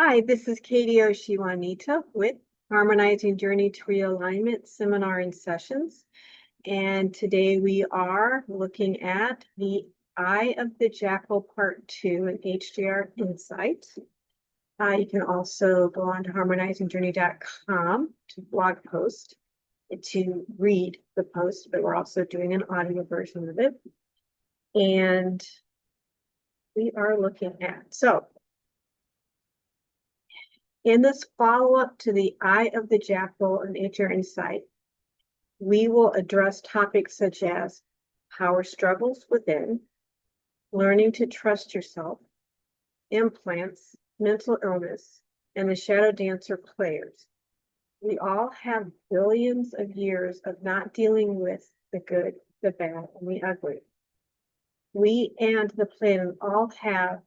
Hi, this is Katie Oshiwanita with Harmonizing Journey to Realignment Seminar and Sessions. And today we are looking at the Eye of the Jackal Part 2 in HJR Insight. You can also go on to harmonizingjourney.com to blog post to read the post, but we're also doing an audio version of it. And we are looking at, in this follow-up to the Eye of the Jackal and HJR Insight, we will address topics such as power struggles within, learning to trust yourself, implants, mental illness, and the shadow dancer players. We all have billions of years of not dealing with the good, the bad, and the ugly. We and the planet all have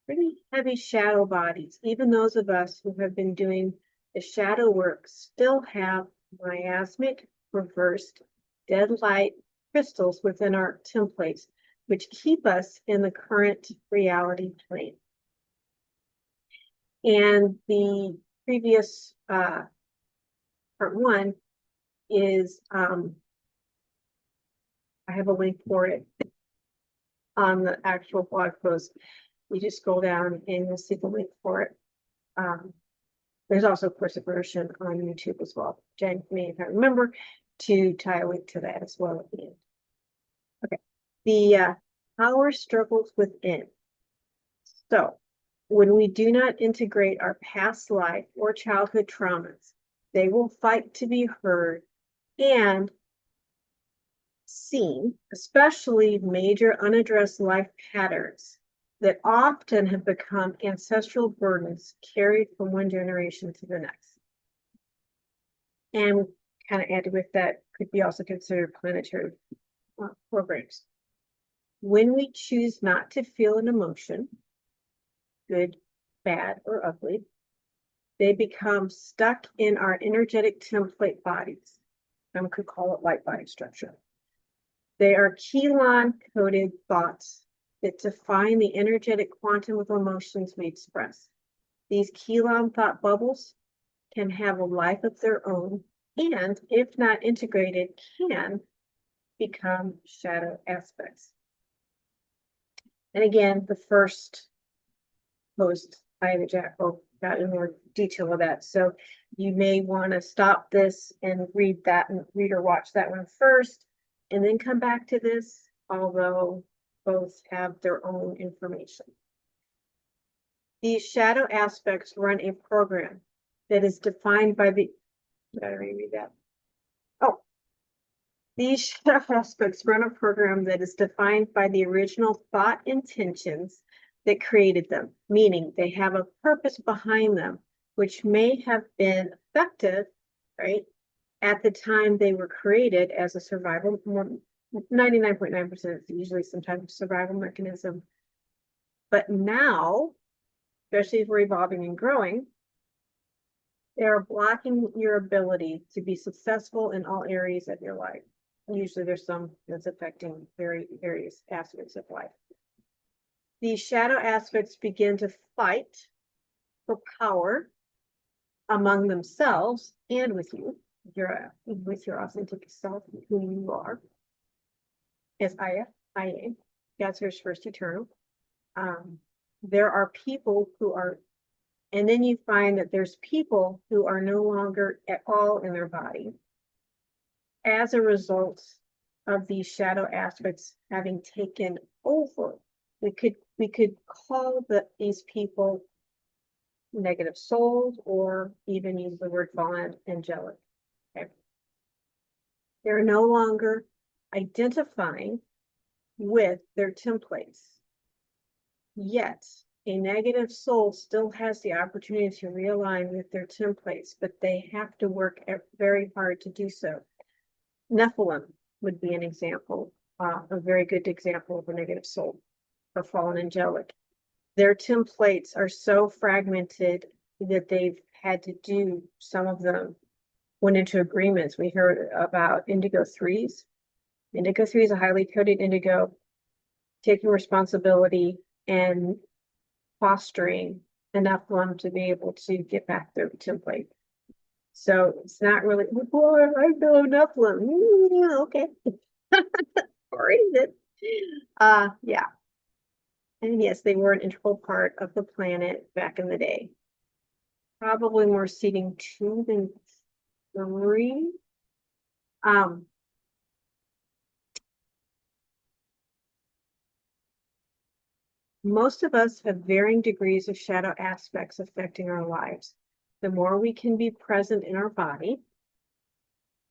pretty heavy shadow bodies. Even those of us who have been doing the shadow work still have miasmic, reversed, dead light crystals within our templates, which keep us in the current reality plane. And the previous part one is, I have a link for it on the actual blog post. You just scroll down and you'll see the link for it. There's also, of course, a version on YouTube as well. Jen may, if I remember, to tie a link to that as well at the end. Okay, the power struggles within. So when we do not integrate our past life or childhood traumas, they will fight to be heard and seen, especially major unaddressed life patterns that often have become ancestral burdens carried from one generation to the next. And kind of added with that could be also considered planetary programs. When we choose not to feel an emotion, good, bad, or ugly, they become stuck in our energetic template bodies. Some could call it light body structure. They are Kelon-coded thoughts that define the energetic quantum of emotions we express. These Kelon thought bubbles can have a life of their own, and if not integrated, can become shadow aspects. And again, the first post, Eye of the Jackal, got in more detail of that. So you may want to stop this and read or watch that one first, and then come back to this, although both have their own information. These shadow aspects run a program that is defined by the, did I reread that? Oh, these shadow aspects run a program that is defined by the original thought intentions that created them, meaning they have a purpose behind them, which may have been effective, right, at the time they were created as a survival, 99.9% is usually some type of survival mechanism. But now, especially if we're evolving and growing, they are blocking your ability to be successful in all areas of your life. Usually there's some that's affecting various aspects of life. These shadow aspects begin to fight for power among themselves and with you, with your authentic self, who you are, as IA, God's first eternal. There are people who are, and then you find that there's people who are no longer at all in their body as a result of these shadow aspects having taken over. We could call these people negative souls, or even use the word fallen angelic. Okay. They're no longer identifying with their templates. Yet, a negative soul still has the opportunity to realign with their templates, but they have to work very hard to do so. Nephilim would be an example, a very good example of a negative soul, or fallen angelic. Their templates are so fragmented that they've had to do, some of them went into agreements. We heard about indigo threes. Indigo 3 is a highly coded indigo, taking responsibility and fostering enough for them to be able to get back their template. So it's not really, boy, I know enough of them. Okay. Or is it? Yeah. And yes, they were an integral part of the planet back in the day. Probably more seating 2 than 3. Most of us have varying degrees of shadow aspects affecting our lives. The more we can be present in our body,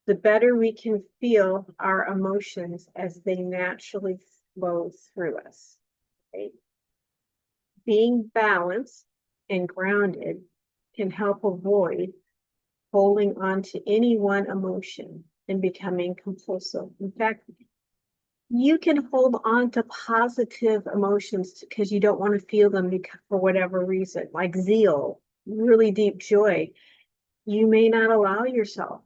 the better we can feel our emotions as they naturally flow through us. Right? Being balanced and grounded can help avoid holding on to any one emotion and becoming compulsive. In fact, you can hold on to positive emotions because you don't want to feel them for whatever reason, like zeal, really deep joy. You may not allow yourself.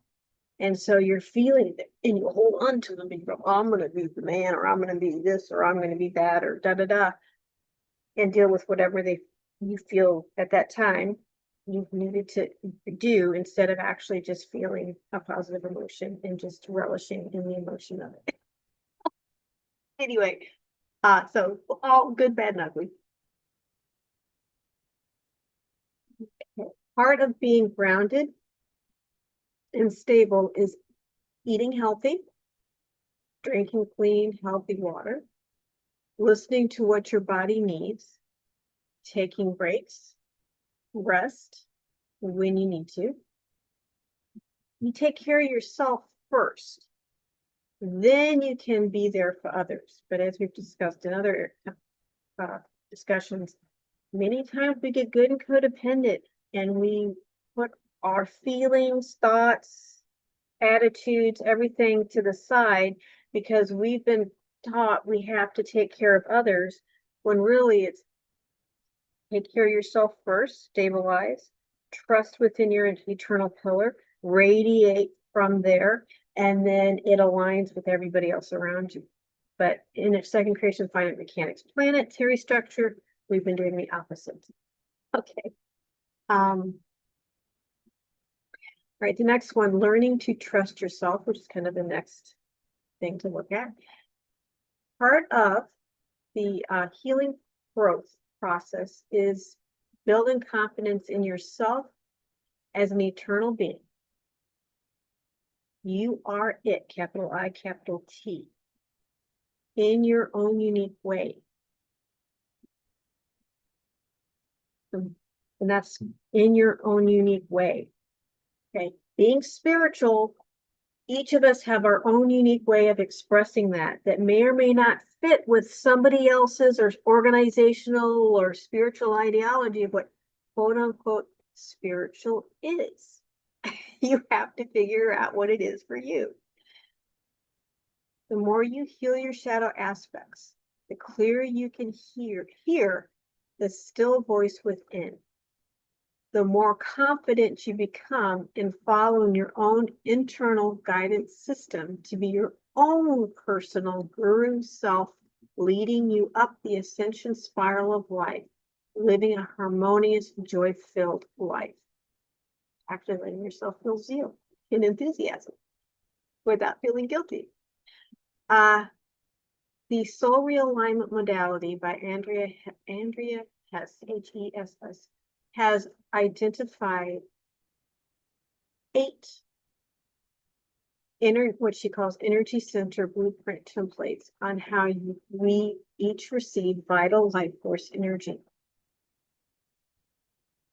And so you're feeling it and you hold on to them and you go, oh, I'm going to be the man, or I'm going to be this, or I'm going to be that, or da da da, and deal with whatever you feel at that time you needed to do, instead of actually just feeling a positive emotion and just relishing in the emotion of it. Anyway, so all good, bad, and ugly. Part of being grounded and stable is eating healthy, drinking clean, healthy water, listening to what your body needs, taking breaks, rest when you need to. You take care of yourself first, then you can be there for others. But as we've discussed in other discussions, many times we get good and codependent and we put our feelings, thoughts, attitudes, everything to the side because we've been taught we have to take care of others, when really it's take care of yourself first, stabilize, trust within your eternal pillar, radiate from there, and then it aligns with everybody else around you. But in a second creation finite mechanics planetary structure, we've been doing the opposite. Okay. Right, the next one, learning to trust yourself, which is kind of the next thing to look at. Part of the healing growth process is building confidence in yourself as an eternal being. You are it, capital I, capital T, in your own unique way. And that's in your own unique way. Okay, being spiritual, each of us have our own unique way of expressing that may or may not fit with somebody else's or organizational or spiritual ideology of what quote unquote spiritual is. You have to figure out what it is for you. The more you heal your shadow aspects, the clearer you can hear the still voice within. The more confident you become in following your own internal guidance system to be your own personal guru self, leading you up the ascension spiral of life, living a harmonious, joy-filled life. Actually letting yourself feel zeal and enthusiasm without feeling guilty. The soul realignment modality by Andrea Hess, Hess, has identified 8 what she calls energy center blueprint templates on how we each receive vital life force energy.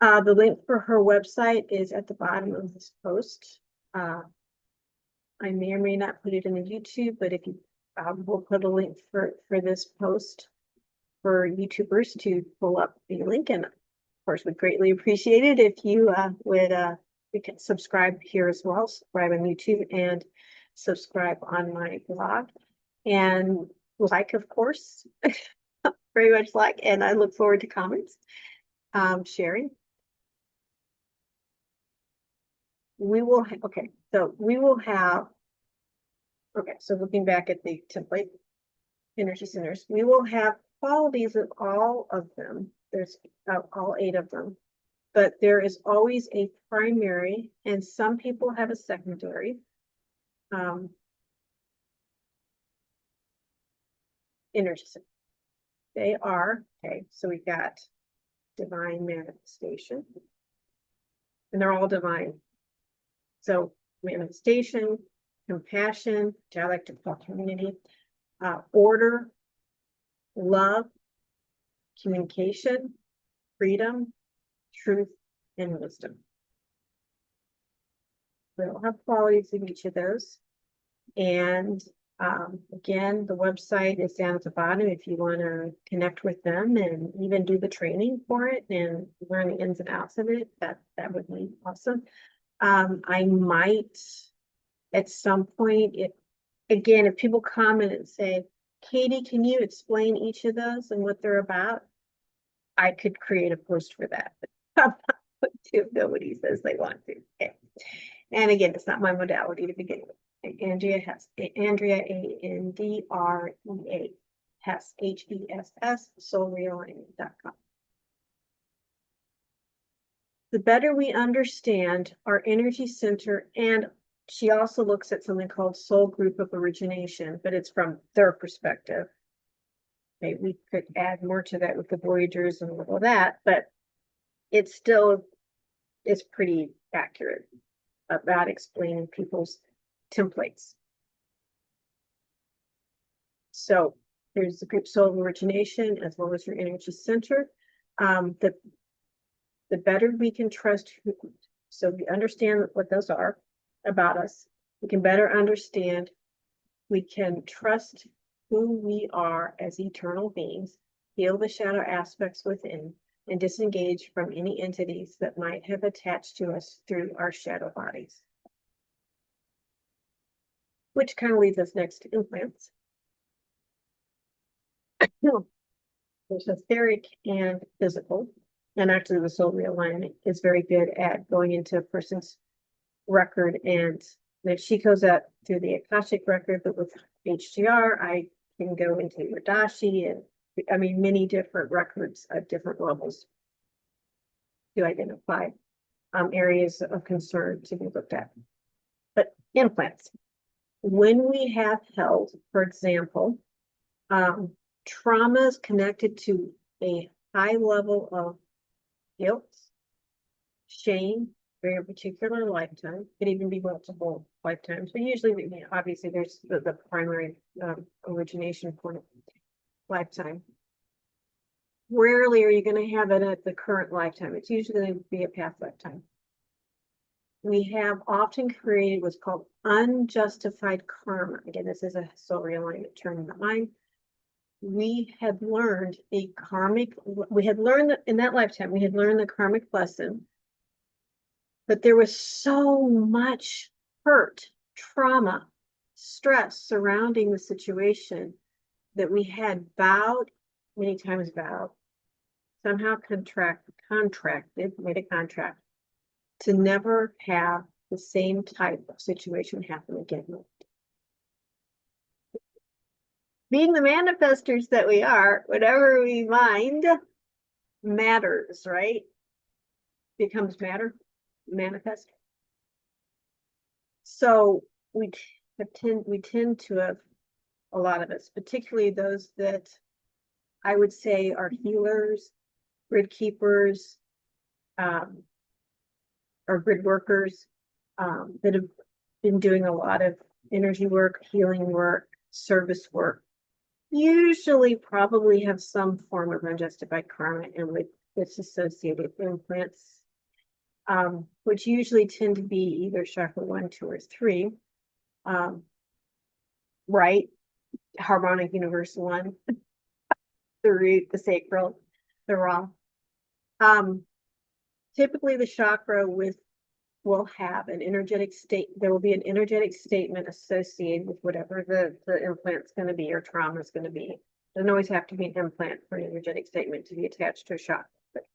The link for her website is at the bottom of this post. I may or may not put it in the YouTube, but if you we'll put a link for this post for YouTubers to pull up the link, and of course we'd greatly appreciate it if you would you can subscribe here as well, subscribe on YouTube and subscribe on my blog, and like, of course, very much like, and I look forward to comments, sharing. We will okay, so we will have so looking back at the template energy centers, we will have qualities of all of them there's all 8 of them. But there is always a primary, and some people have a secondary. Energy center. They are, okay, so we've got divine manifestation, and they're all divine. So manifestation, compassion, which I like to call community, order, love, communication, freedom, truth, and wisdom. We all have qualities of each of those. And again, the website is down at the bottom if you want to connect with them and even do the training for it and learn the ins and outs of it. That would be awesome. I might at some point, if people comment and say, Katie, can you explain each of those and what they're about? I could create a post for that, but I'm not going to if nobody says they want to. Okay. And again, it's not my modality to begin with. Andrea, ANDREA, Hess, HESS, soulrealignment.com. The better we understand our energy center, and she also looks at something called soul group of origination, but it's from their perspective. Maybe we could add more to that with the Voyagers and all of that, but it's still is pretty accurate about explaining people's templates. So there's the group soul of origination as well as your energy center. The better we can trust, so we understand what those are about us, we can better understand, we can trust who we are as eternal beings, heal the shadow aspects within, and disengage from any entities that might have attached to us through our shadow bodies. Which kind of leads us next to implants. There's etheric and physical, and actually the soul realignment is very good at going into a person's record, and if she goes up through the Akashic record, but with HJR, I can go into your Dashi, and I mean many different records at different levels to identify areas of concern to be looked at. But implants, when we have held, for example, traumas connected to a high level of guilt, shame, very particular lifetime, could even be multiple lifetimes, but usually, obviously, there's the primary origination point of lifetime. Rarely are you going to have it at the current lifetime. It's usually going to be a past lifetime. We have often created what's called unjustified karma. Again, this is a soul realignment term in mine. We had learned in that lifetime, we had learned the karmic lesson, but there was so much hurt, trauma, stress surrounding the situation that we had many times vowed, somehow made a contract to never have the same type of situation happen again. Being the manifestors that we are, whatever we mind matters, right? Becomes matter, manifest. So we tend to have, a lot of us, particularly those that I would say are healers, grid keepers, or grid workers, that have been doing a lot of energy work, healing work, service work, usually probably have some form of unjustified karma and with its associated implants, which usually tend to be either chakra 1, 2, or 3, right? Harmonic universe 1, the root, the sacral, the raw. Typically the chakra will have an energetic state. There will be an energetic statement associated with whatever the implant's going to be or trauma is going to be. It doesn't always have to be an implant for an energetic statement to be attached to a chakra, but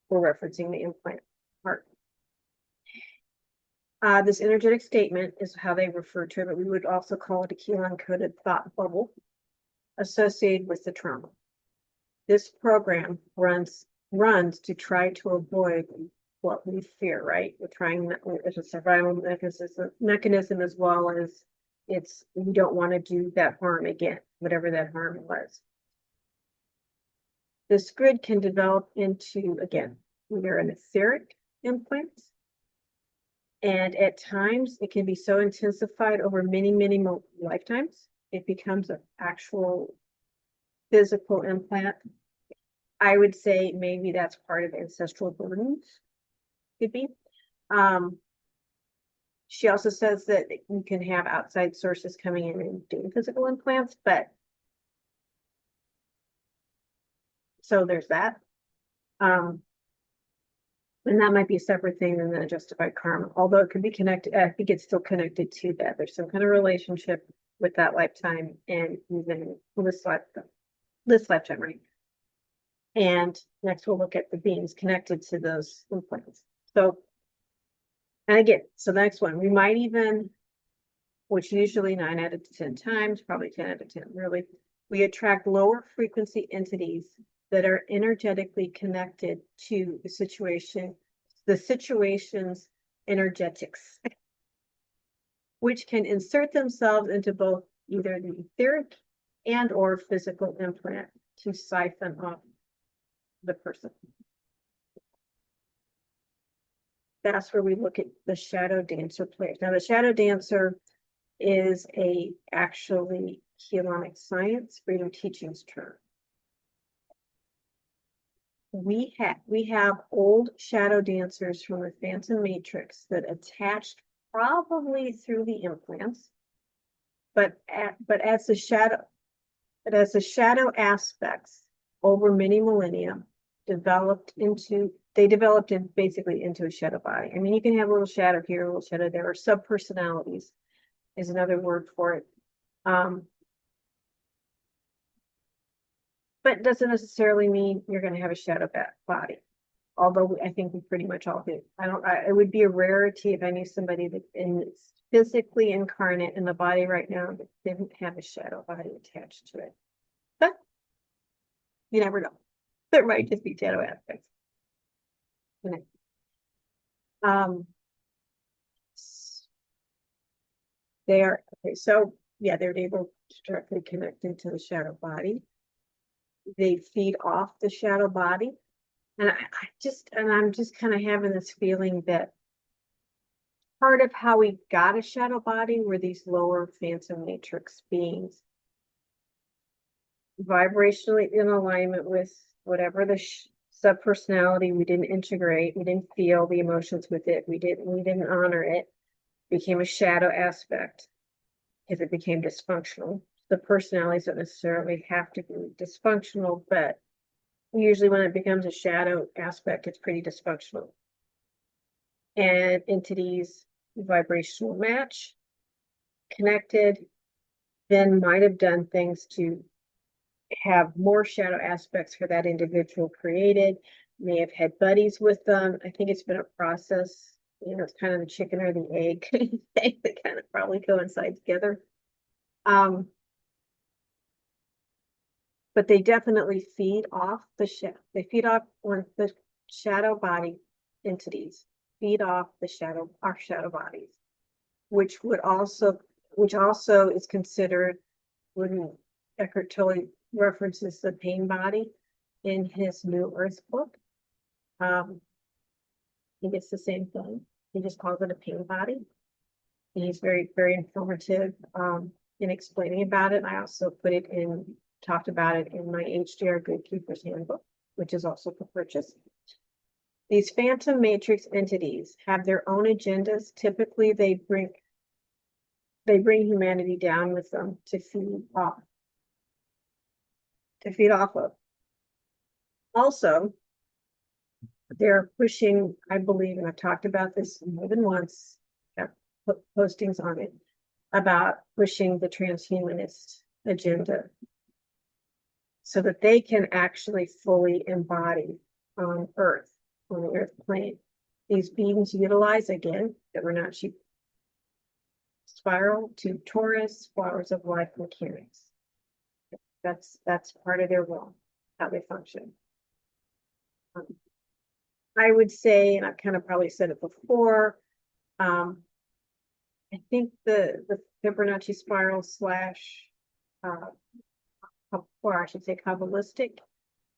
we're referencing the implant part. This energetic statement is how they refer to it, but we would also call it a Keelan-coded thought bubble associated with the trauma. This program runs runs to try to avoid what we fear, right? We're trying, it's a survival mechanism as well as we don't want to do that harm again, whatever that harm was. This grid can develop into, again, either an etheric implant, and at times it can be so intensified over many, many lifetimes, it becomes an actual physical implant. I would say maybe that's part of ancestral burdens, could be. She also says that you can have outside sources coming in and doing physical implants, but so there's that. And that might be a separate thing than the justified karma, although it could be connected. I think it's still connected to that. There's some kind of relationship with that lifetime and even this lifetime, right? And next we'll look at the beings connected to those implants. So, and again, so the next one, we might even, which usually 9 out of 10 times, probably 10 out of 10, really, we attract lower frequency entities that are energetically connected to the situation's energetics, which can insert themselves into both either the etheric and or physical implant to siphon off the person. That's where we look at the shadow dancer players. Now, the shadow dancer is actually Helonic science, freedom teachings term. We have old shadow dancers from the Phantom Matrix that attached probably through the implants, but as the shadow aspects over many millennia developed basically into a shadow body. I mean, you can have a little shadow here, a little shadow there, or subpersonalities is another word for it. But it doesn't necessarily mean you're going to have a shadow body. Although I think we pretty much all do. It would be a rarity if I knew somebody that is physically incarnate in the body right now that didn't have a shadow body attached to it. But you never know. There might just be shadow aspects. They are, okay, so yeah, they're able to directly connect into the shadow body. They feed off the shadow body. And I'm just kind of having this feeling that part of how we got a shadow body were these lower phantom matrix beings, vibrationally in alignment with whatever the subpersonality we didn't integrate, we didn't feel the emotions with it, we didn't honor it, became a shadow aspect because it became dysfunctional. The personalities don't necessarily have to be dysfunctional, but usually when it becomes a shadow aspect, it's pretty dysfunctional. And entities vibrational match, connected, then might have done things to have more shadow aspects for that individual created, may have had buddies with them. I think it's been a process, you know, it's kind of the chicken or the egg thing that kind of probably coincide together. But they definitely feed off the shadow. They feed off, or the shadow body entities feed off our shadow bodies, which also is considered when Eckhart Tolle references the pain body in his New Earth book. He gets the same thing. He just calls it a pain body. And he's very, very informative in explaining about it. I also talked about it in my HJR Good Keeper's Handbook, which is also for purchase. These phantom matrix entities have their own agendas. Typically, they bring humanity down with them to feed off of. Also, they're pushing, I believe, and I've talked about this more than once, got postings on it, about pushing the transhumanist agenda so that they can actually fully embody on Earth, on the Earth plane. These beings utilize, again, that we're not cheap, spiral to torus, flowers of life mechanics. That's part of their role, how they function. I would say, and I've kind of probably said it before, I think the Fibonacci spiral slash, uh, or I should say Kabbalistic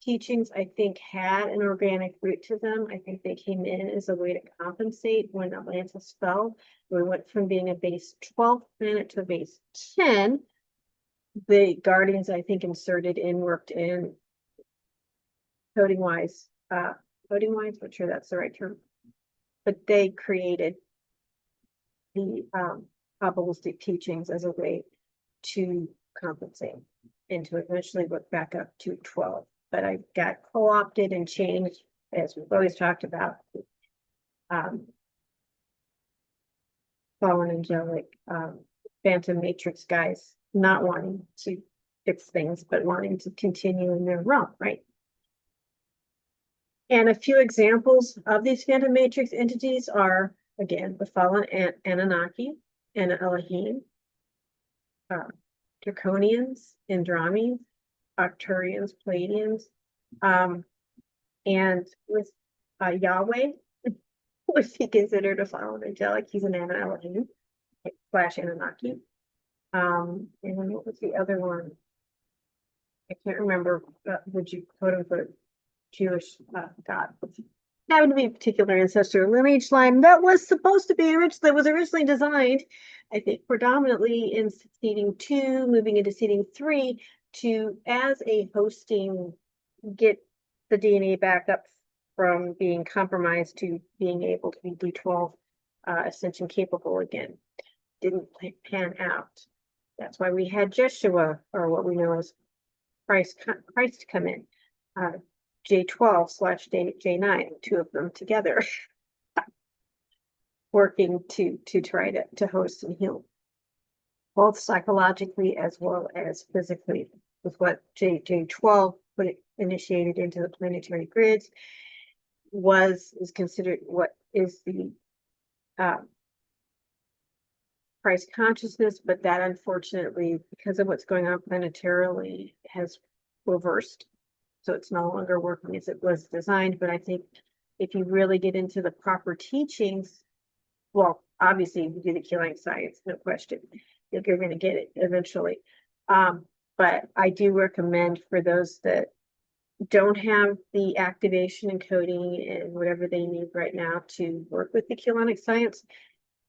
teachings, I think had an organic root to them. I think they came in as a way to compensate when Atlantis fell. We went from being a base 12 planet to a base 10. The Guardians, I think, worked in coding wise, not sure that's the right term, but they created the Kabbalistic teachings as a way to compensate and to eventually work back up to 12. But I got co-opted and changed, as we've always talked about, fallen angelic, phantom matrix guys not wanting to fix things, but wanting to continue in their realm, right? And a few examples of these phantom matrix entities are, again, the fallen Anunnaki and Elohim, Draconians, Andromedes, Arcturians, Pleiadians, and with Yahweh would be considered a fallen angelic. He's an Elohim slash Anunnaki. And then what was the other one? I can't remember. Would you quote unquote Jewish God? Happened to be a particular ancestor lineage line that was supposed to be that was originally designed, I think, predominantly in seeding 2, moving into seeding 3, to as a hosting, get the DNA back up from being compromised to being able to be D12 ascension capable again. Didn't pan out. That's why we had Jeshua, or what we know as Christ come in. J12 slash J9, two of them together, working to try to host and heal, both psychologically as well as physically, with what J12 put it initiated into the planetary grids is considered what is the Christ consciousness, but that unfortunately, because of what's going on planetarily, has reversed. So it's no longer working as it was designed. But I think if you really get into the proper teachings, well, obviously you do the killing science, no question. You're going to get it eventually. But I do recommend for those that don't have the activation and coding and whatever they need right now to work with the Qilanic science,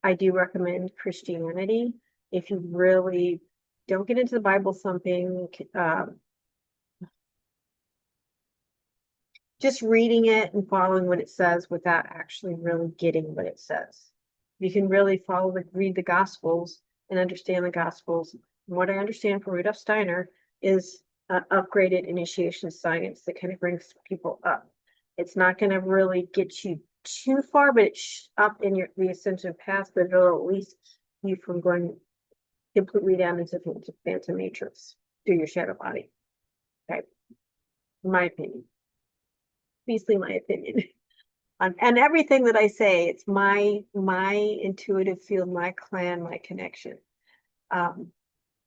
I do recommend Christianity. If you really don't get into the Bible thumping, just reading it and following what it says without actually really getting what it says. You can really read the Gospels and understand the Gospels. And what I understand from Rudolf Steiner is upgraded initiation science that kind of brings people up. It's not going to really get you too far, but it's up in the ascension path, but it'll at least keep you from going completely down into phantom matrix through your shadow body. Okay, in my opinion. Obviously, my opinion. And everything that I say, it's my intuitive field, my clan, my connection.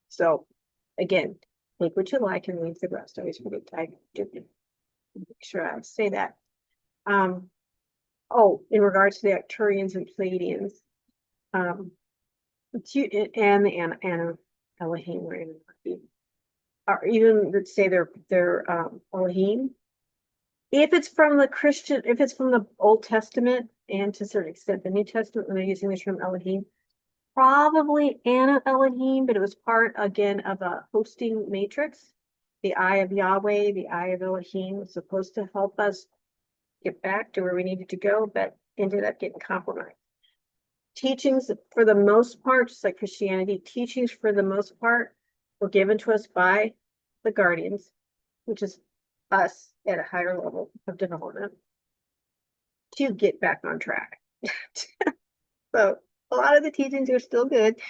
So again, take what you like and leave the rest. I always forget to make sure I say that. Oh, in regards to the Arcturians and Pleiadians, and the Elohim, or even let's say they're Elohim. If it's from the Old Testament and to a certain extent the New Testament, when they're using the term Elohim, probably Anna Elohim, but it was part again of a hosting matrix. The Eye of Yahweh, the Eye of Elohim was supposed to help us get back to where we needed to go, but ended up getting compromised. Teachings, for the most part, just like Christianity, teachings for the most part were given to us by the Guardians, which is us at a higher level of development, to get back on track. So a lot of the teachings are still good.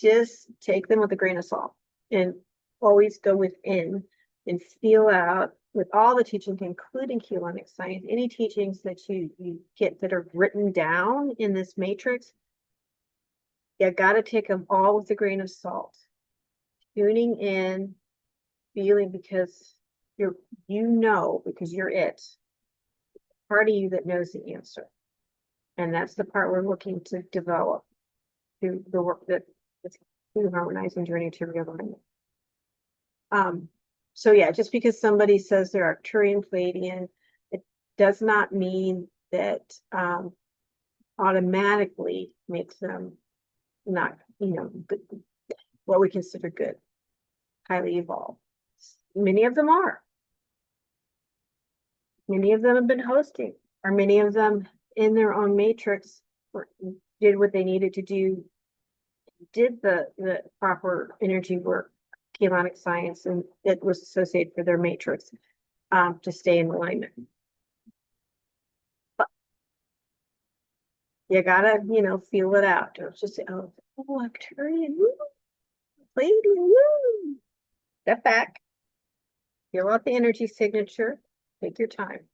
Just take them with a grain of salt and always go within and feel out with all the teachings, including Qilanic science, any teachings that you get that are written down in this matrix, you got to take them all with a grain of salt. Tuning in, feeling, because because you're it. part of you that knows the answer. And that's the part we're looking to develop through the work that it's through harmonizing journey to realignment. So yeah, just because somebody says they're Arcturian Pleiadian, it does not mean that automatically makes them not, good, what we consider good, highly evolved. Many of them are. Many of them have been hosting, or many of them in their own matrix did what they needed to do, did the proper energy work, chaotic science, and it was associated for their matrix to stay in alignment. But you gotta, feel it out. Don't just say, oh, Arcturian, woo, Pleiadian, woo. Step back, feel out the energy signature, take your time.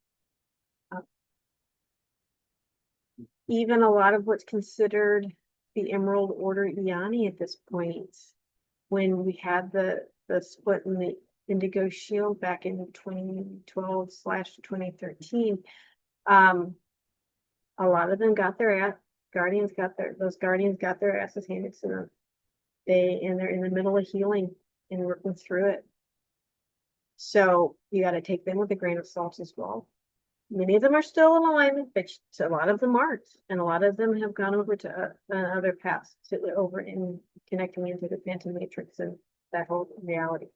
Even a lot of what's considered the Emerald Order Iani at this point, when we had the split in the Indigo Shield back in 2012/2013, a lot of them got their guardians got their asses handed to them. And they're in the middle of healing and working through it. So you got to take them with a grain of salt as well. Many of them are still in alignment, but a lot of them aren't. And a lot of them have gone over to another path, over in connecting into the Phantom Matrix and that whole reality.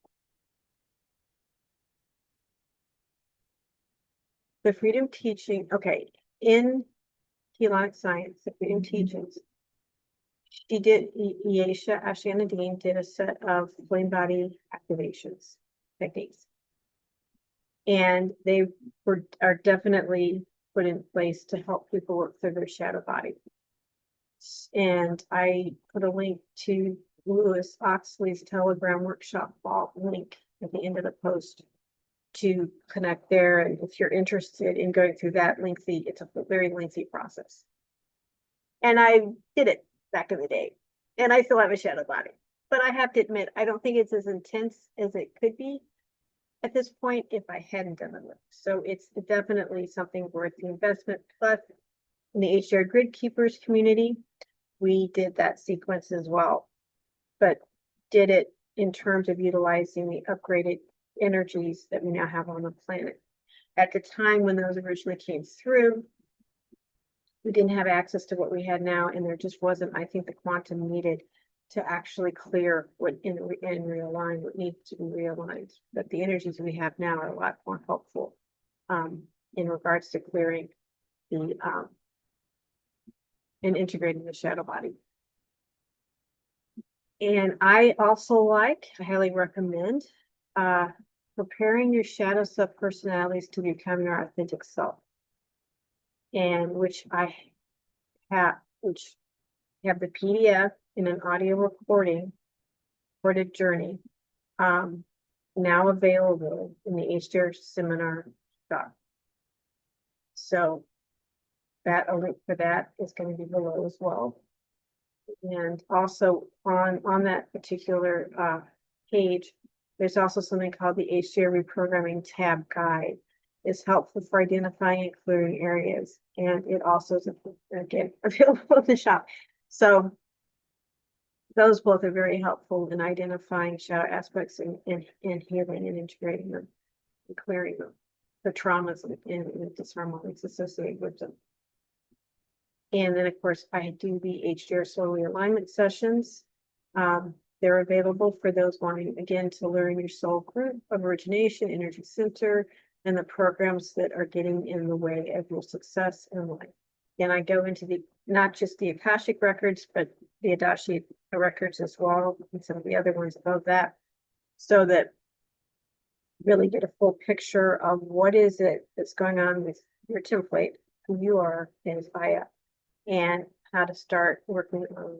The freedom teaching, okay, in Helonic science, the freedom teachings, she did, Yesha Ashanadine did a set of flame body activations techniques. And they are definitely put in place to help people work through their shadow body. And I put a link to Lewis Oxley's Telegram workshop link at the end of the post to connect there. And if you're interested in going through that lengthy, it's a very lengthy process. And I did it back in the day. And I still have a shadow body. But I have to admit, I don't think it's as intense as it could be at this point if I hadn't done it. So it's definitely something worth the investment. Plus, in the HJR Grid Keepers community, we did that sequence as well, but did it in terms of utilizing the upgraded energies that we now have on the planet. At the time when those originally came through, we didn't have access to what we had now, and there just wasn't, I think, the quantum needed to actually clear what and realign what needs to be realigned. But the energies we have now are a lot more helpful in regards to clearing the and integrating the shadow body. And I also I highly recommend preparing your shadow self personalities to become your authentic self. And which I have, the PDF in an audio recorded journey, now available in the HJR seminar doc. So a link for that is going to be below as well. And also on that particular page, there's also something called the HJR Reprogramming Tab Guide. It's helpful for identifying and clearing areas. And it also is, again, available in the shop. So those both are very helpful in identifying shadow aspects and healing and integrating them and clearing them, the traumas and disharmonies associated with them. And then, of course, I do the HJR Soul Realignment sessions. They're available for those wanting, again, to learn your soul group of origination, energy center, and the programs that are getting in the way of your success in life. And I go into not just the Akashic records, but the Adashi records as well, and some of the other ones above that, so that really get a full picture of what is it that's going on with your template, who you are as Aya, and how to start working on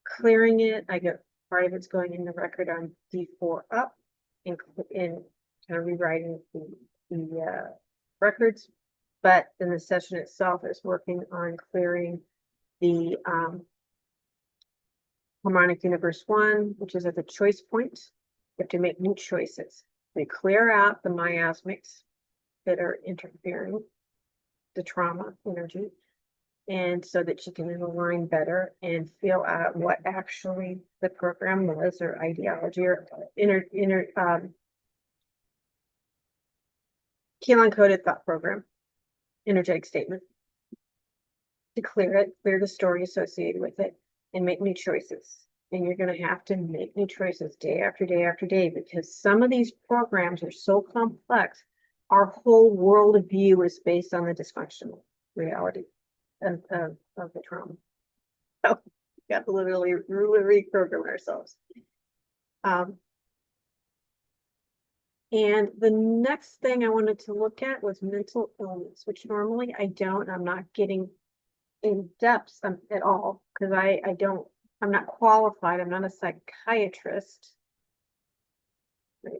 clearing it. I get part of it's going in the record on D4 up and kind of rewriting the records, but then the session itself is working on clearing the harmonic universe 1, which is at the choice point. You have to make new choices. They clear out the miasmics that are interfering, the trauma energy, and so that she can align better and feel out what actually the program was, or ideology, or Keelan coded thought program, energetic statement, to clear the story associated with it, and make new choices. And you're going to have to make new choices day after day after day, because some of these programs are so complex. Our whole world of view is based on the dysfunctional reality of the trauma. So we got to literally reprogram ourselves. And the next thing I wanted to look at was mental illness, which normally I don't. I'm not getting in depth at all, because I'm not qualified. I'm not a psychiatrist. I'm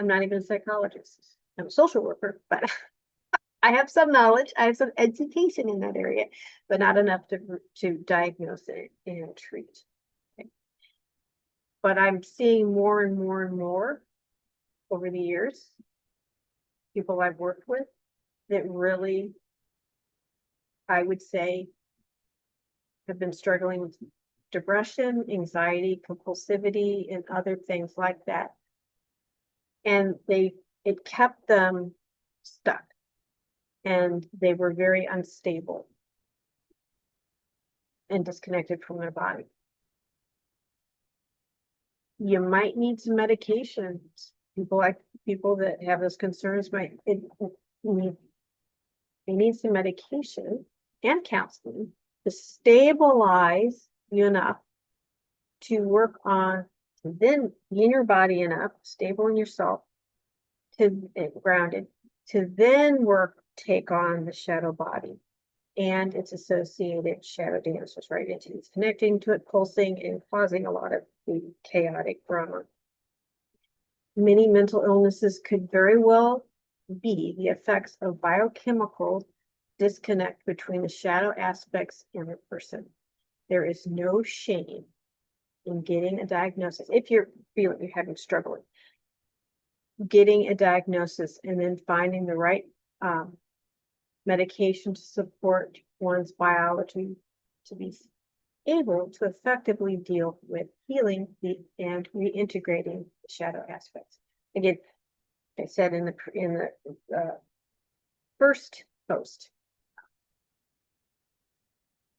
not even a psychologist. I'm a social worker, but I have some knowledge. I have some education in that area, but not enough to diagnose it and treat. Okay. But I'm seeing more and more and more over the years, people I've worked with that really, I would say, have been struggling with depression, anxiety, compulsivity, and other things like that. And it kept them stuck, and they were very unstable and disconnected from their body. You might need some medications. People that have those concerns they need some medication and counseling to stabilize you enough to work on, then be in your body enough, stable in yourself, to grounded, to then take on the shadow body and its associated shadow dancers, right? It's connecting to it, pulsing, and causing a lot of the chaotic drama. Many mental illnesses could very well be the effects of biochemical disconnect between the shadow aspects in a person. There is no shame in getting a diagnosis. If you're feeling you're having struggling, getting a diagnosis and then finding the right medication to support one's biology to be able to effectively deal with healing and reintegrating the shadow aspects. Again, I said in the first post,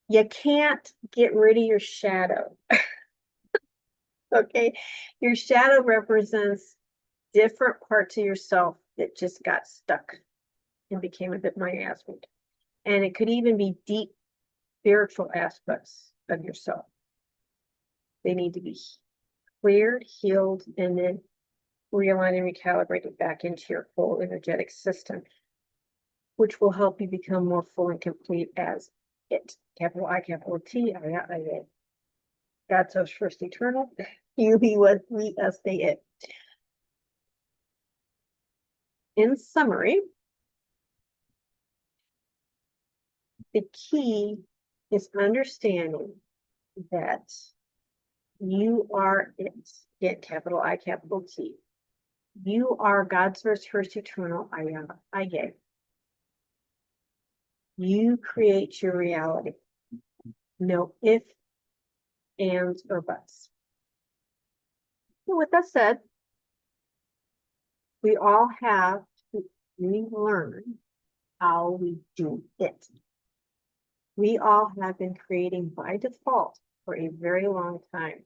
you can't get rid of your shadow. Okay, your shadow represents different parts of yourself that just got stuck and became a bit miasmic. And it could even be deep spiritual aspects of yourself. They need to be cleared, healed, and then realigned and recalibrated back into your full energetic system, which will help you become more full and complete as it. Capital I, capital T, I. God so's first eternal. You be what we us they it. In summary, the key is understanding that you are it. Get capital I, capital T. You are God's first eternal I get. You create your reality. No if, ands, or buts. So with that said, we all have to relearn how we do it. We all have been creating by default for a very long time.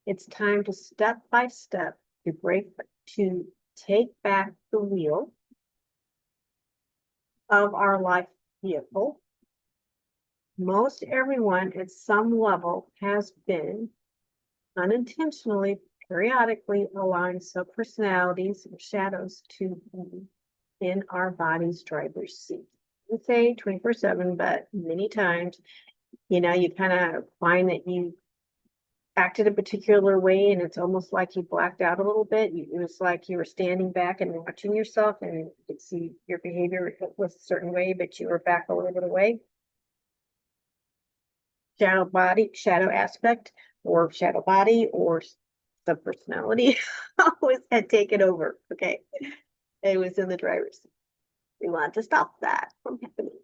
It's time to step by step to take back the wheel of our life vehicle. Most everyone at some level has been unintentionally, periodically allowing sub-personalities or shadows to be in our body's driver's seat. I would say 24/7, but many times, you kind of find that you acted a particular way and it's almost like you blacked out a little bit. It was like you were standing back and watching yourself, and you could see your behavior was a certain way, but you were back a little bit away. Shadow body, shadow aspect, or shadow body, or sub-personality always had taken over. Okay, it was in the driver's seat. We want to stop that from happening.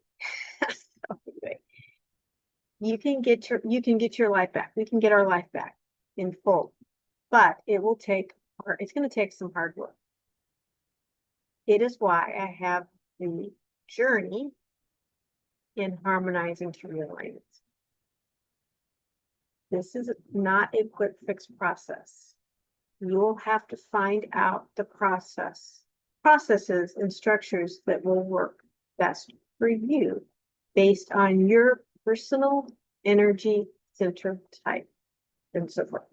You can get your life back. We can get our life back in full, but it will take, or it's going to take some hard work. It is why I have the journey in harmonizing to realignment. This is not a quick fix process. You will have to find out the processes and structures that will work best for you based on your personal energy center type and so forth.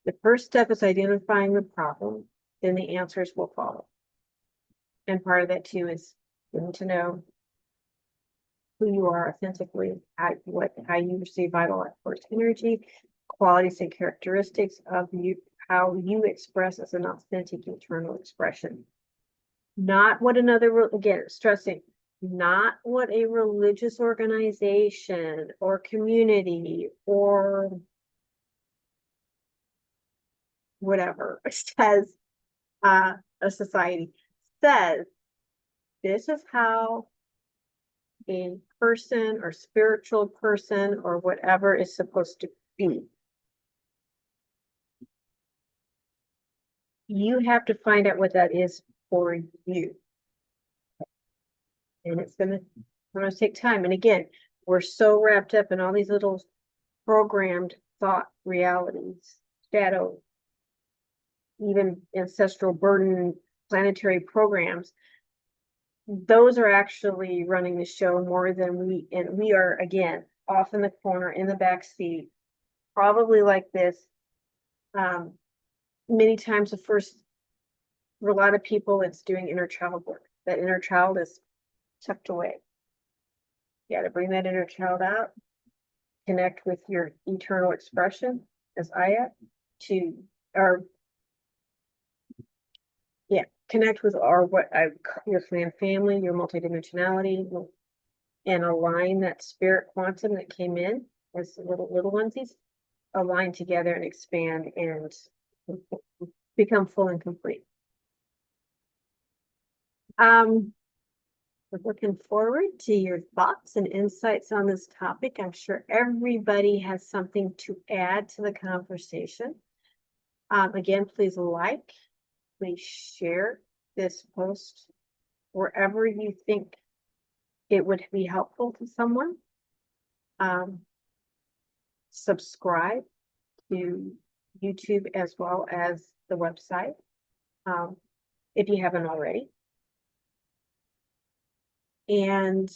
The first step is identifying the problem, then the answers will follow. And part of that too is getting to know who you are authentically, how you receive vital life force energy, qualities and characteristics of you, how you express as an authentic internal expression. Not what another, again, stressing, not what a religious organization or community or whatever says, a society says. This is how a person or spiritual person or whatever is supposed to be. You have to find out what that is for you. And it's going to take time. And again, we're so wrapped up in all these little programmed thought realities, shadow, even ancestral burden, planetary programs. Those are actually running the show more than we are, again, off in the corner, in the back seat, probably like this. Many times for a lot of people, it's doing inner child work. That inner child is tucked away. You got to bring that inner child out, connect with your eternal expression as Aya connect with your clan family, your multidimensionality, and align that spirit quantum that came in as little onesies, align together and expand and become full and complete. We're looking forward to your thoughts and insights on this topic. I'm sure everybody has something to add to the conversation. Again, please share this post wherever you think it would be helpful to someone. Subscribe to YouTube as well as the website, if you haven't already. And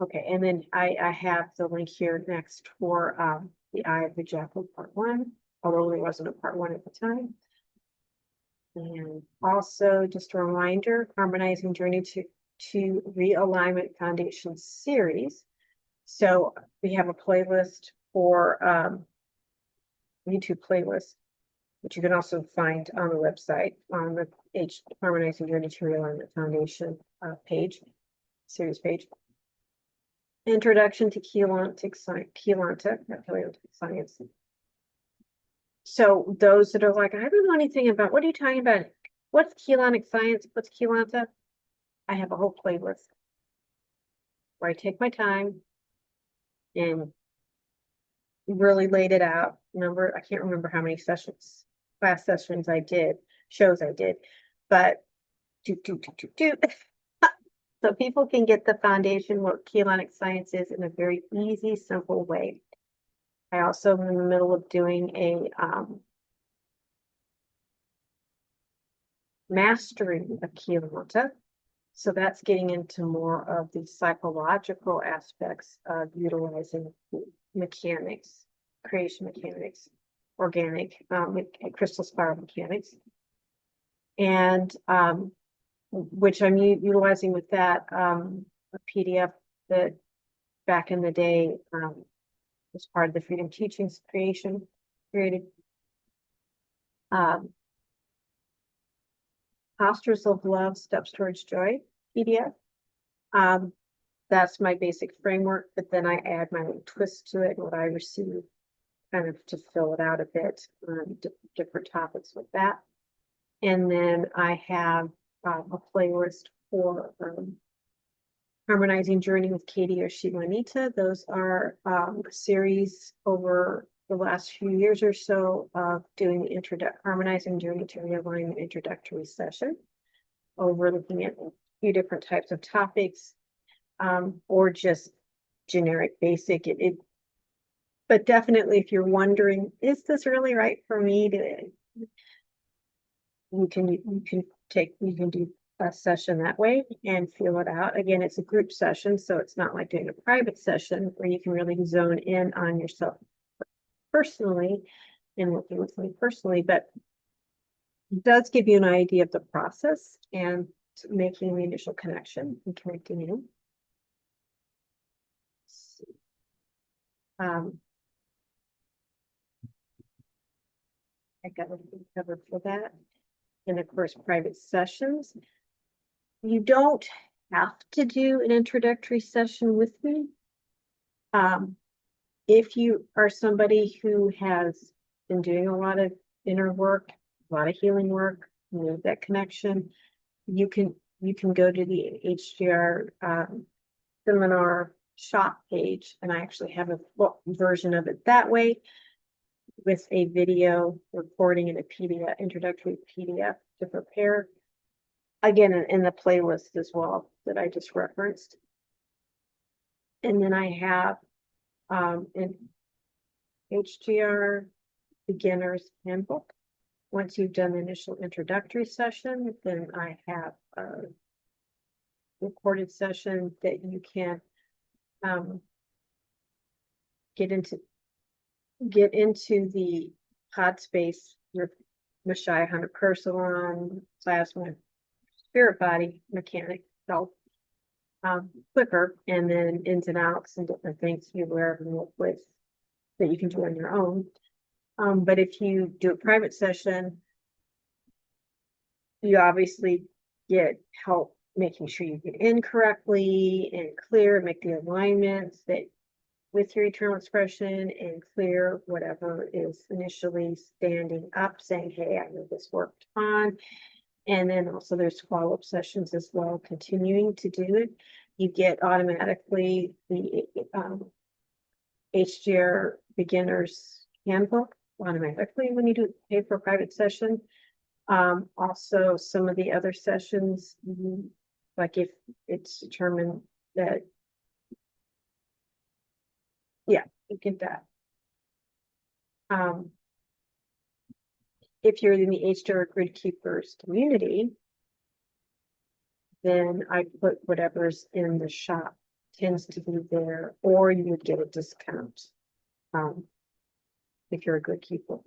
then I have the link here next for the Eye of the Jackal Part 1, although there wasn't a Part 1 at the time. And also, just a reminder, Harmonizing Journey to Realignment Foundation series. So we have a playlist for YouTube playlist, which you can also find on the website on the Harmonizing Journey to Realignment Foundation series page. Introduction to Keylontic Science. So those that are like, I don't know anything about, what are you talking about? What's Keylontic Science? What's Keylonta? I have a whole playlist where I take my time and really laid it out. I can't remember how many class sessions I did, shows I did, but so people can get the foundation, what Keylontic Science is, in a very easy, simple way. I also am in the middle of doing a mastering of Keylonta. So that's getting into more of the psychological aspects of utilizing mechanics, creation mechanics, organic, crystal spiral mechanics. And which I'm utilizing with that, a PDF that back in the day was part of the Freedom Teachings created. Postures of Love, Steps Towards Joy PDF. That's my basic framework, but then I add my little twist to it, what I receive, kind of to fill it out a bit, different topics with that. And then I have a playlist for Harmonizing Journey with Katie or Shiwanita. Those are a series over the last few years or so of doing the Harmonizing Journey to Realign introductory session, over looking at a few different types of topics, or just generic basic. But definitely, if you're wondering, is this really right for me? You can do a session that way and feel it out. Again, it's a group session, so it's not like doing a private session where you can really zone in on yourself personally and working with me personally, but it does give you an idea of the process and making the initial connection and connecting in. I got everything covered for that. And of course, private sessions. You don't have to do an introductory session with me. If you are somebody who has been doing a lot of inner work, a lot of healing work, move that connection, you can go to the HJR seminar shop page, and I actually have a version of it that way, with a video recording and a PDF, introductory PDF to prepare. Again, in the playlist as well that I just referenced. And then I have an HJR Beginner's Handbook. Once you've done the initial introductory session, then I have a recorded session that you can get into the pod space, your Messiah Hunter Cursalon, plasma, spirit body, mechanic, self, quicker, and then ins and outs and different things you wear and work with that you can do on your own. But if you do a private session, you obviously get help making sure you get in correctly and clear, make the alignments that with your eternal expression, and clear whatever is initially standing up, saying, hey, I know this worked on. And then also there's follow-up sessions as well, continuing to do it. You get automatically the HJR Beginner's Handbook automatically when you do pay for a private session. Also, some of the other sessions, like if it's determined that, yeah, you get that. If you're in the HJR Grid Keepers community, then I put whatever's in the shop tends to be there, or you would get a discount if you're a good keeper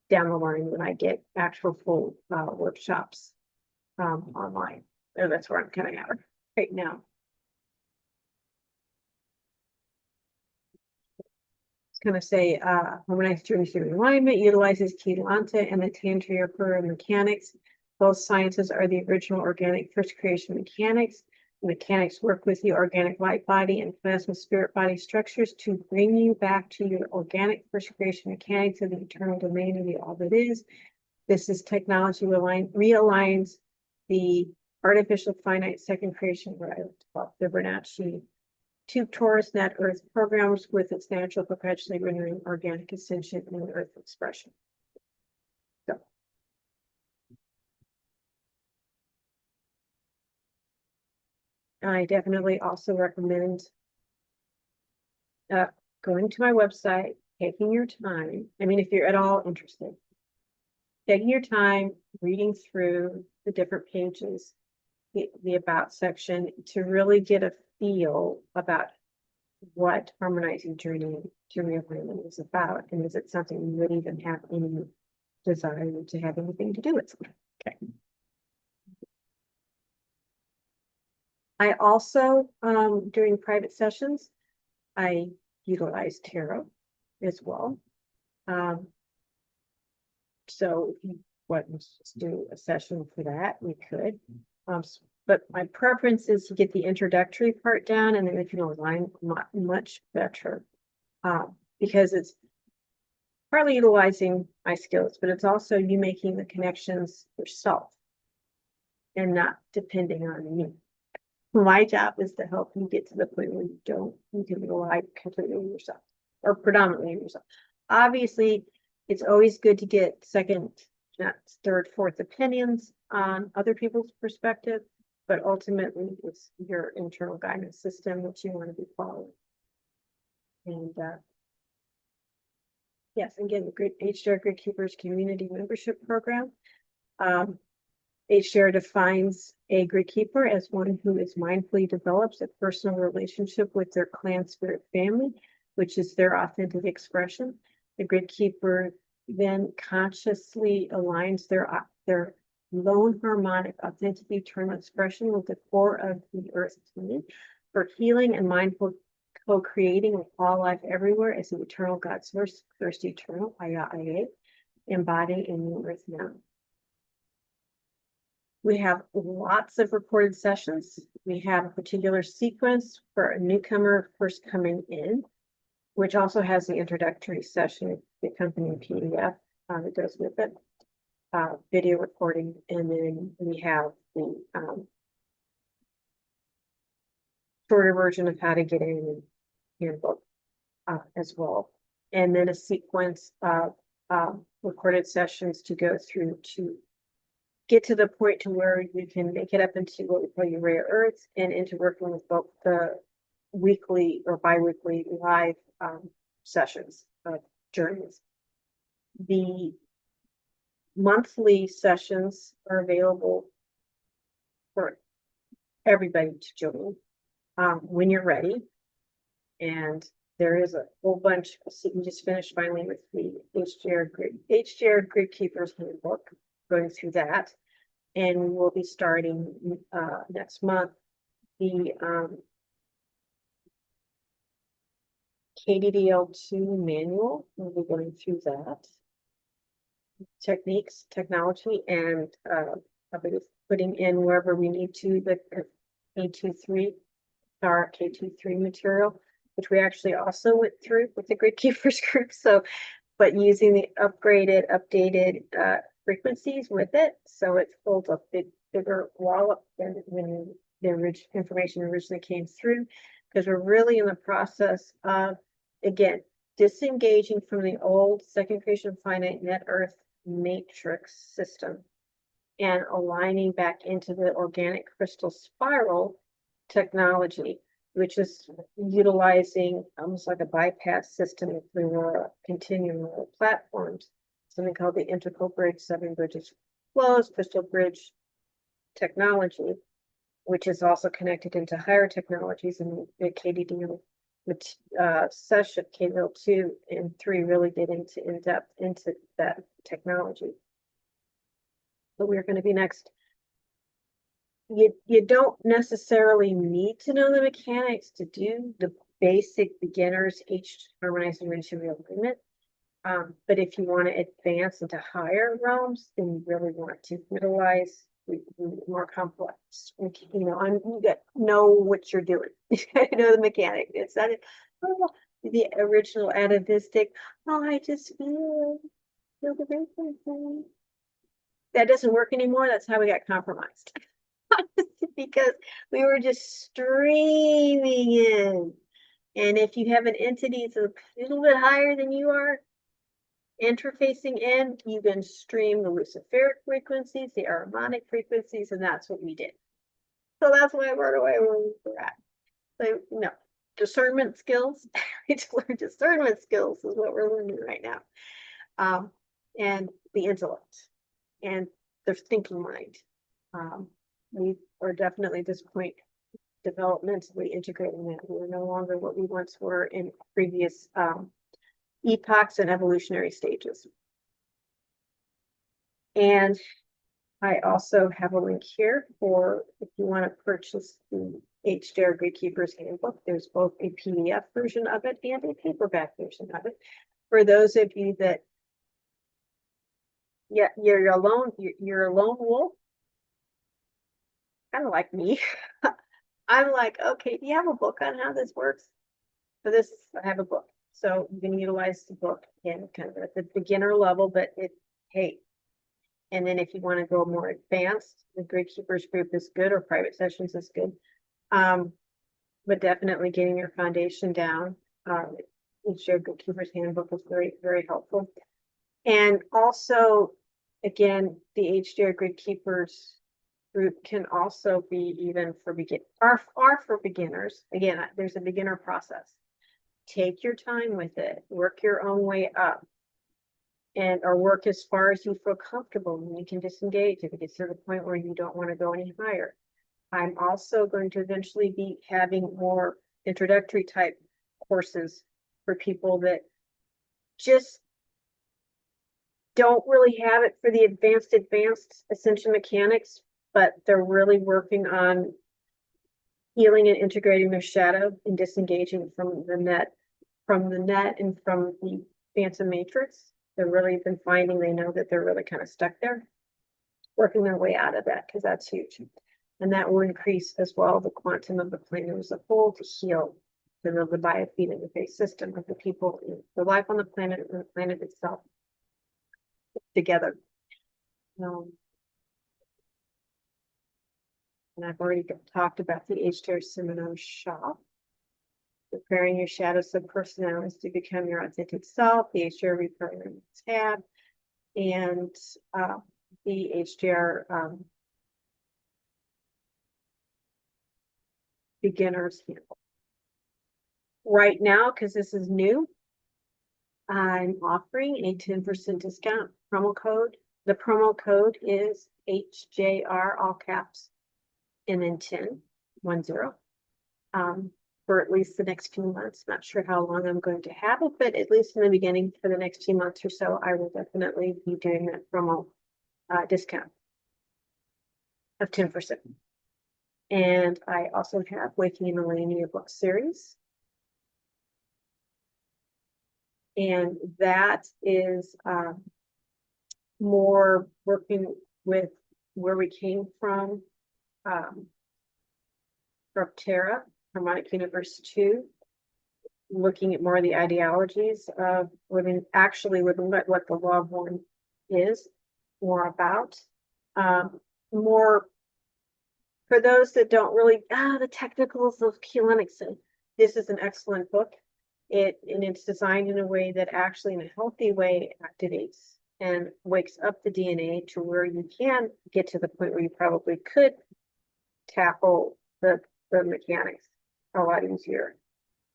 down the line when I get actual full workshops online. So that's where I'm kind of at right now. It's going to say harmonized journey through alignment utilizes Keylanta and the Tantriya mechanics. Both sciences are the original organic first creation mechanics. The mechanics work with the organic light body and plasma spirit body structures to bring you back to your organic first creation mechanics of the eternal domain of the all that is. This is technology realigns the artificial finite second creation, what I call Fibonacci tube torus net earth programs with its natural perpetually renewing organic ascension and earth expression. So. I definitely also recommend going to my website, taking your time. I mean, if you're at all interested, taking your time, reading through the different pages, the about section, to really get a feel about what harmonizing journey to realignment is about, and is it something you would even have any desire to have anything to do with? Okay. I also, during private sessions, I utilize tarot as well. So if you want to just do a session for that, we could. But my preference is to get the introductory part down, and then we can align much better, because it's partly utilizing my skills, but it's also you making the connections yourself and not depending on me. My job is to help you get to the point where you can rely completely on yourself or predominantly on yourself. Obviously, it's always good to get second, not third, fourth opinions on other people's perspective, but ultimately it's your internal guidance system which you want to be following. And yes, again, the Great HJR Grid Keepers Community Membership Program. HJR defines a grid keeper as one who is mindfully develops a personal relationship with their clan spirit family, which is their authentic expression. The grid keeper then consciously aligns their lone harmonic authentic eternal expression with the core of the earth plane for healing and mindful co-creating with all life everywhere as the eternal God source, first eternal, Aya, embodied in the earth now. We have lots of recorded sessions. We have a particular sequence for a newcomer first coming in, which also has the introductory session, the accompanying PDF that goes with it, video recording, and then we have the shorter version of how to get in and handbook as well. And then a sequence of recorded sessions to go through to get to the point to where you can make it up into what we call your rare earths and into working with both the weekly or bi-weekly live sessions of journeys. The monthly sessions are available for everybody to join when you're ready. And there is a whole bunch. So we just finished finally with the HJR Grid Keepers Handbook, going through that. And we will be starting next month the KDDL2 manual. We'll be going through that. Techniques, technology, and I'll be putting in wherever we need to the K23, our K23 material, which we actually also went through with the Grid Keepers group. So, but using the upgraded, updated frequencies with it, so it holds a bigger wallop than when the information originally came through, because we're really in the process of, again, disengaging from the old second creation finite net earth matrix system and aligning back into the organic crystal spiral technology, which is utilizing almost like a bypass system through continuum platforms, something called the integral bridge, 7 bridges flows, crystal bridge technology, which is also connected into higher technologies. And the KDDL session, KDDL2 and 3 really get into in-depth into that technology. But we're going to be next. You don't necessarily need to know the mechanics to do the basic beginners harmonized and relationship realignment. But if you want to advance into higher realms, then you really want to utilize more complex. You know what you're doing. You know the mechanic. It's not the original atavistic. Oh, I just feel the frequency. That doesn't work anymore. That's how we got compromised. Because we were just streaming in. And if you have an entity that's a little bit higher than you are, interfacing in, you can stream the luciferic frequencies, the harmonic frequencies, and that's what we did. So that's why we're away where we were at. So no, discernment skills. We need to learn discernment skills is what we're learning right now. And the intellect and the thinking mind. We are definitely at this point developmentally integrating that. We're no longer what we once were in previous epochs and evolutionary stages. And I also have a link here for if you want to purchase the HJR Grid Keepers Handbook. There's both a PDF version of it and a paperback version of it. For those of you that, yeah, you're a lone wolf, kind of like me. I'm like, okay, do you have a book on how this works? For this, I have a book. So you can utilize the book in kind of at the beginner level, but hey. And then if you want to go more advanced, the Grid Keepers group is good, or private sessions is good. But definitely getting your foundation down. HJR Bookkeeper's Handbook is very, very helpful. And also, again, the HJR Grid Keepers group can also be even for are for beginners. Again, there's a beginner process. Take your time with it, work your own way up, and or work as far as you feel comfortable. And you can disengage if it gets to the point where you don't want to go any higher. I'm also going to eventually be having more introductory type courses for people that just don't really have it for the advanced Ascension mechanics, but they're really working on healing and integrating their shadow and disengaging from the net and from the phantom matrix. They've really been finding they know that they're really kind of stuck there, working their way out of that, because that's huge. And that will increase as well the quantum of the planet as a whole to heal the biofeed interface system of the people, the life on the planet and the planet itself together. And I've already talked about the HJR Seminar Shop. Preparing your shadow subpersonalities to become your authentic self, the HJR Reprogramming tab, and the HJR Beginner's Handbook. Right now, because this is new, I'm offering a 10% discount promo code. The promo code is HJR, all caps, and then 10, 10. For at least the next few months. Not sure how long I'm going to have it, but at least in the beginning for the next few months or so, I will definitely be doing that promo discount of 10%. And I also have Waking in Alania book series. And that is more working with where we came from Terra, Harmonic Universe 2, looking at more of the ideologies of living, actually living what the Law of One is, more about. More for those that don't really, the technicals of Keylenics. This is an excellent book. It's designed in a way that actually, in a healthy way, activates and wakes up the DNA to where you can get to the point where you probably could tackle the mechanics a lot easier.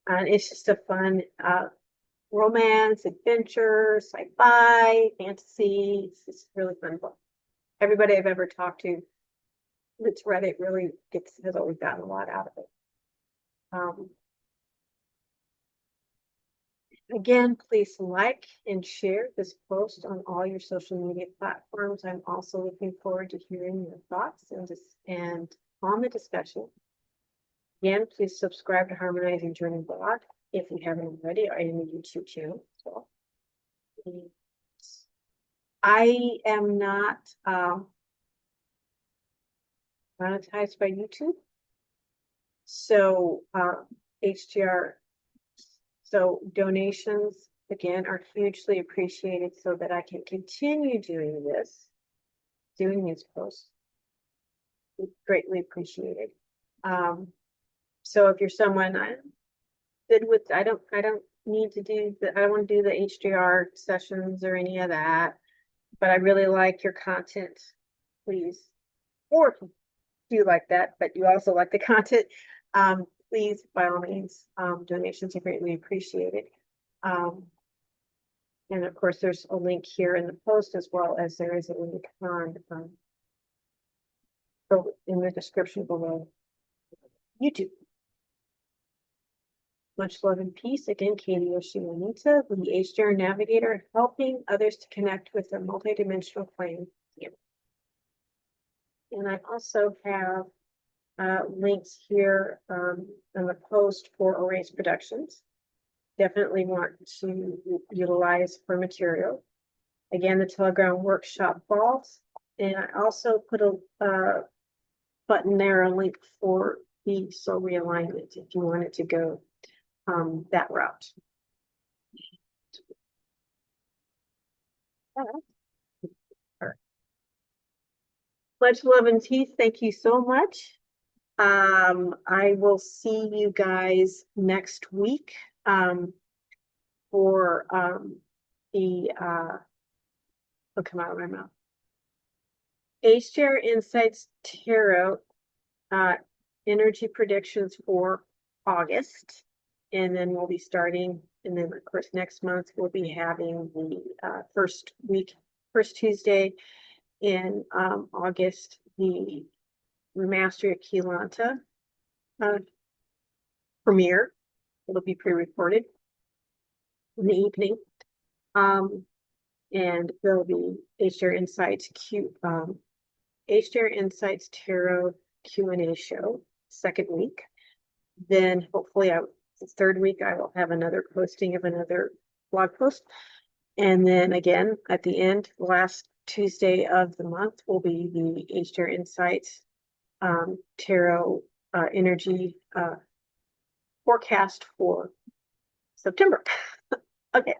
And it's just a fun romance, adventure, sci-fi, fantasy. It's just a really fun book. Everybody I've ever talked to that's read it really has always gotten a lot out of it. Again, please like and share this post on all your social media platforms. I'm also looking forward to hearing your thoughts and on the discussion. Again, please subscribe to Harmonizing Journey blog if you haven't already, or in the YouTube channel as well. I am not monetized by YouTube, so HJR. So donations, again, are hugely appreciated so that I can continue doing these posts. It's greatly appreciated. So if you're someone I don't need to do I don't want to do the HJR sessions or any of that, but I really like your content, please. Or if you do like that, but you also like the content, please, by all means, donations are greatly appreciated. And of course, there's a link here in the post, as well as there is a link on in the description below YouTube. Much love and peace. Again, Katie Yoshimonita, the HJR Navigator, helping others to connect with their multidimensional plane. And I also have links here in the post for Ahrayas Productions. Definitely want to utilize for material. Again, the Telegram workshop vaults. And I also put a button there, a link for the soul realignment if you wanted to go that route. Much love and peace. Thank you so much. I will see you guys next week, for, the, will come out of my mouth. HJR Insights Tarot, energy predictions for August. And then we'll be starting, and then of course, next month we'll be having the, first Tuesday in, August, the Mastery of Keylanta, premiere. It'll be pre-recorded in the evening. And there'll be HJR Insights HJR Insights Tarot Q&A show, second week. Then hopefully the third week I will have another posting of another blog post. And then again, at the end, last Tuesday of the month will be the HJR Insights Tarot energy forecast for September. Okay.